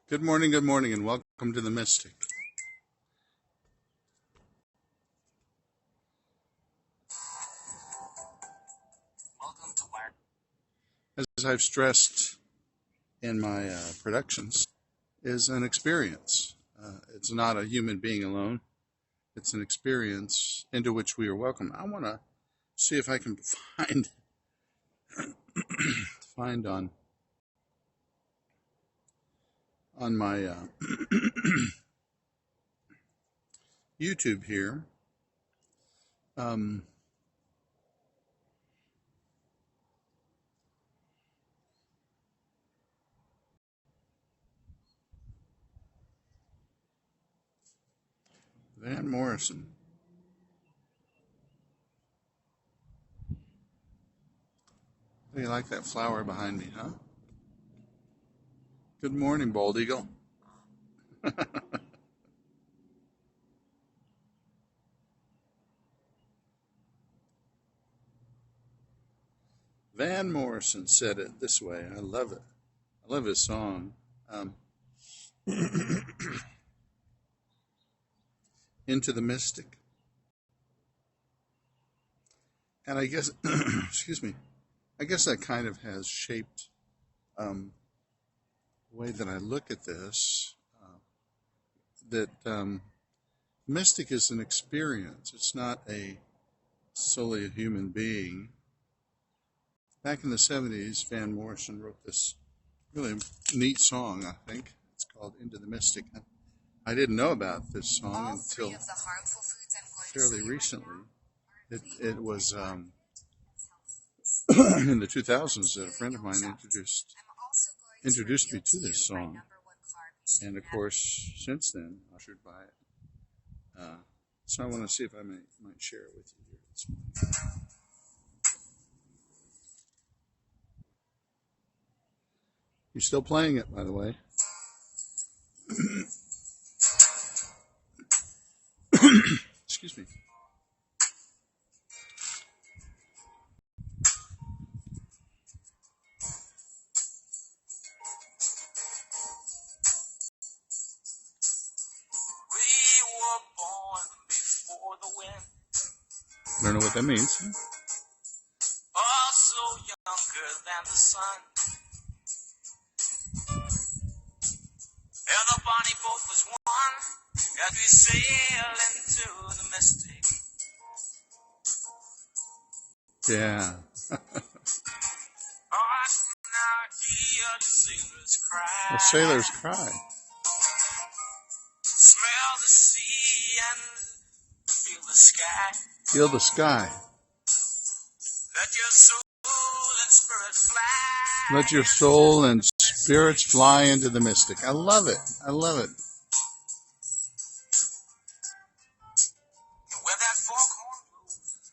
good morning, and welcome to the Mystic. As I've stressed in my productions, is an experience. It's not a human being alone. It's an experience into which we are welcome. I want to see if I can find on my YouTube here. Van Morrison. How do you like that flower behind me, huh? Good morning, bald eagle. Van Morrison said it this way. I love it. I love his song. Into the Mystic. And I guess, excuse me, I guess that kind of has shaped the way that I look at this. That mystic is an experience. It's not solely a human being. Back in the 70s, Van Morrison wrote this really neat song, I think. It's called Into the Mystic. I didn't know about this song until fairly recently. It was in the 2000s that a friend of mine introduced me to this song. And of course, since then, ushered by it. So I want to see if I might share it with you here this morning. You're still playing it, by the way. Excuse me. I don't know what that means. Also younger than the sun. The bonnie boat was one as we sail into the mystic. Yeah. Now hear the sailors cry. The sailors cry. Smell the sea and feel the sky. Feel the sky. Let your soul and spirit fly. Let your soul and spirits fly into the mystic. I love it. I love it. When that foghorn blows,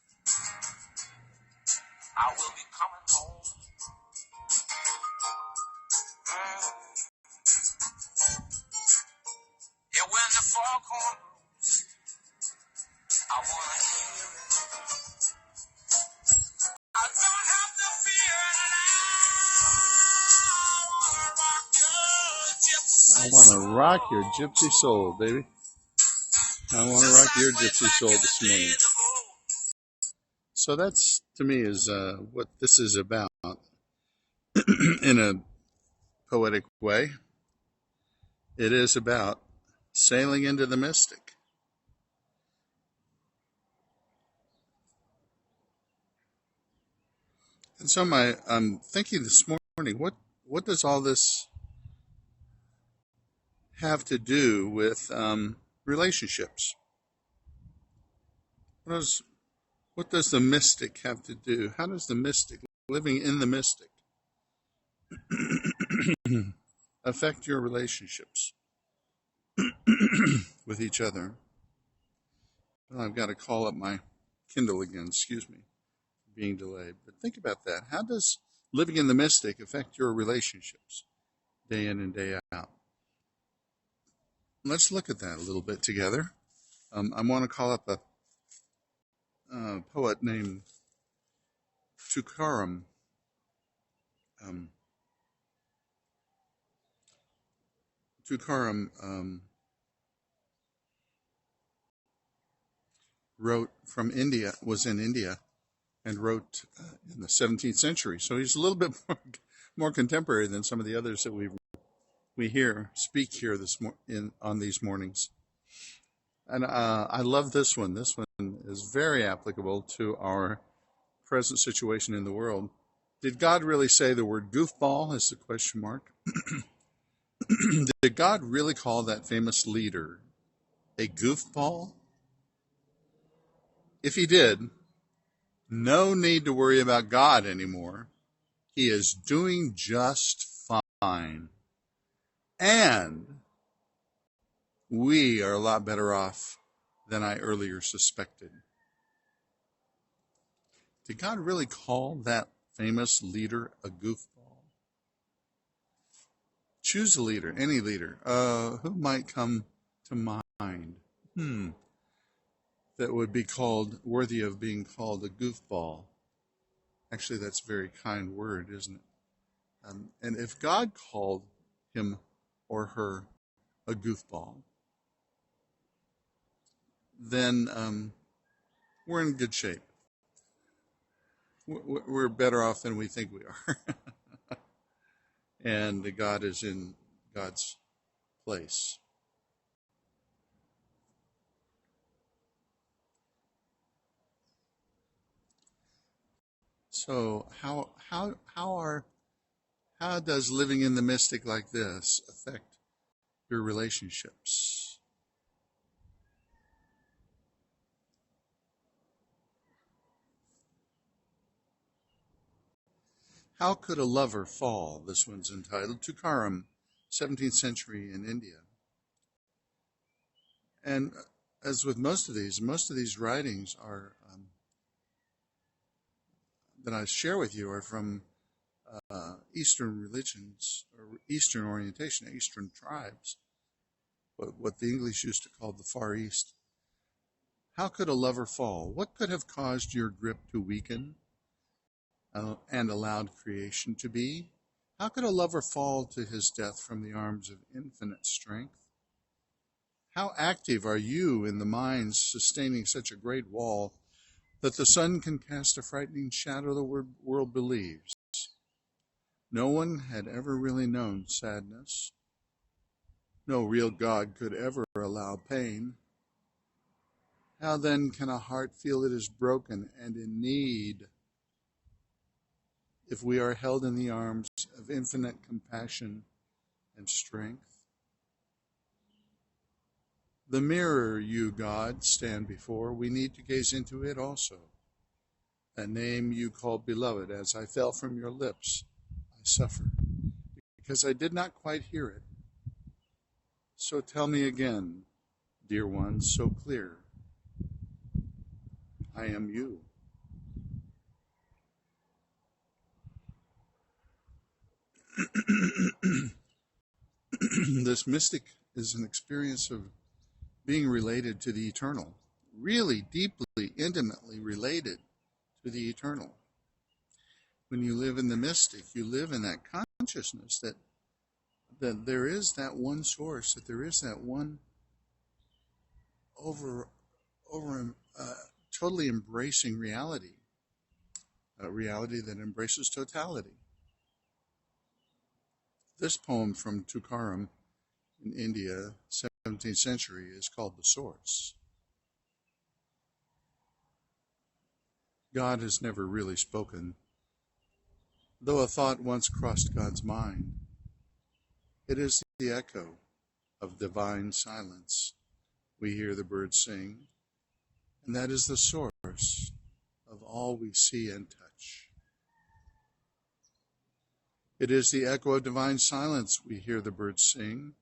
I will be coming home. Yeah, when the foghorn blows, I want to hear it. I don't have to fear it. I want to rock your gypsy soul, baby. I want to rock your gypsy soul this morning. So that's, to me, is what this is about in a poetic way. It is about sailing into the mystic. And so I'm thinking this morning, what does all this have to do with relationships? What does the mystic have to do? How does the mystic, living in the mystic, affect your relationships with each other? Well, I've got to call up my Kindle again, excuse me, being delayed. But think about that. How does living in the mystic affect your relationships day in and day out? Let's look at that a little bit together. I want to call up a poet named Tukaram. Tukaram wrote from India, was in India, and wrote in the 17th century. So he's a little bit more contemporary than some of the others that we hear speak here on these mornings. And I love this one. This one is very applicable to our present situation in the world. Did God really say the word goofball? Is the question mark. Did God really call that famous leader a goofball? If he did, no need to worry about God anymore. He is doing just fine. And we are a lot better off than I earlier suspected. Did God really call that famous leader a goofball? Choose a leader, any leader. Who might come to mind? That would be called, worthy of being called a goofball. Actually, that's a very kind word, isn't it? And if God called him or her a goofball, then we're in good shape. We're better off than we think we are. And God is in God's place. So how does living in the mystic like this affect your relationships? How could a lover fall? This one's entitled Tukaram, 17th century in India. And as with most of these writings are that I share with you are from Eastern religions or Eastern orientation, Eastern tribes, what the English used to call the Far East. How could a lover fall? What could have caused your grip to weaken and allowed creation to be? How could a lover fall to his death from the arms of infinite strength? How active are you in the minds sustaining such a great wall that the sun can cast a frightening shadow the world believes? No one had ever really known sadness. No real God could ever allow pain. How then can a heart feel it is broken and in need if we are held in the arms of infinite compassion and strength? The mirror you, God, stand before, we need to gaze into it also. That name you called beloved, as I fell from your lips, I suffered, because I did not quite hear it. So tell me again, dear one, so clear, I am you. This mystic is an experience of being related to the eternal, really deeply, intimately related to the eternal. When you live in the mystic, you live in that consciousness that there is that one source, that there is that one over totally embracing reality, a reality that embraces totality. This poem from Tukaram in India, 17th century, is called The Source. God has never really spoken, though a thought once crossed God's mind. It is the echo of divine silence. We hear the birds sing, and that is the source of all we see and touch. It is the echo of divine silence. We hear the birds sing,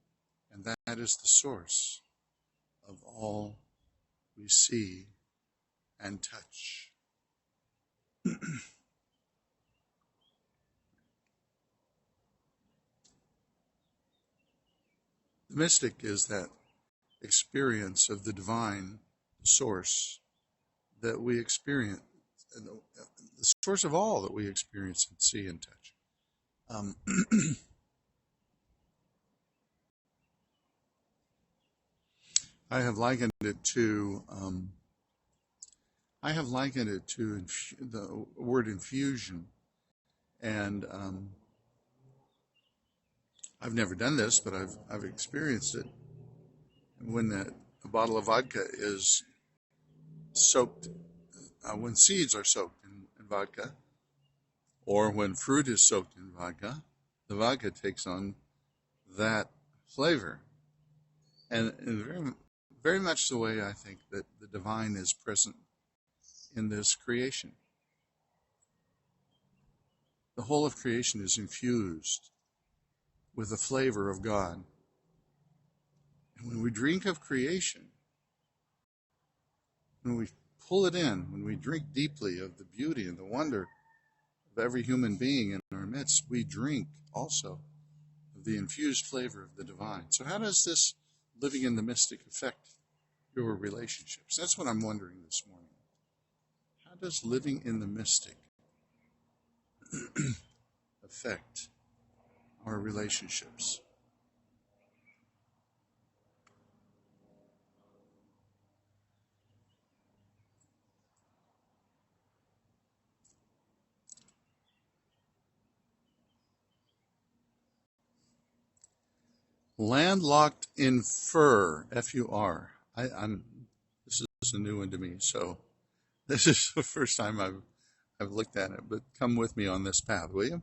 and that is the source of all we see and touch. The mystic is that experience of the divine source that we experience, the source of all that we experience and see and touch. I have likened it to the word infusion, and I've never done this, but I've experienced it. When a bottle of vodka is soaked, when seeds are soaked in vodka, or when fruit is soaked in vodka, the vodka takes on that flavor. And very, very much the way I think that the divine is present in this creation. The whole of creation is infused with the flavor of God. And when we drink of creation, when we pull it in, when we drink deeply of the beauty and the wonder of every human being in our midst, we drink also of the infused flavor of the divine. So how does this living in the mystic affect your relationships? That's what I'm wondering this morning. How does living in the mystic affect our relationships? Landlocked in fur, F-U-R. This is a new one to me, so this is the first time I've looked at it. But come with me on this path, will you?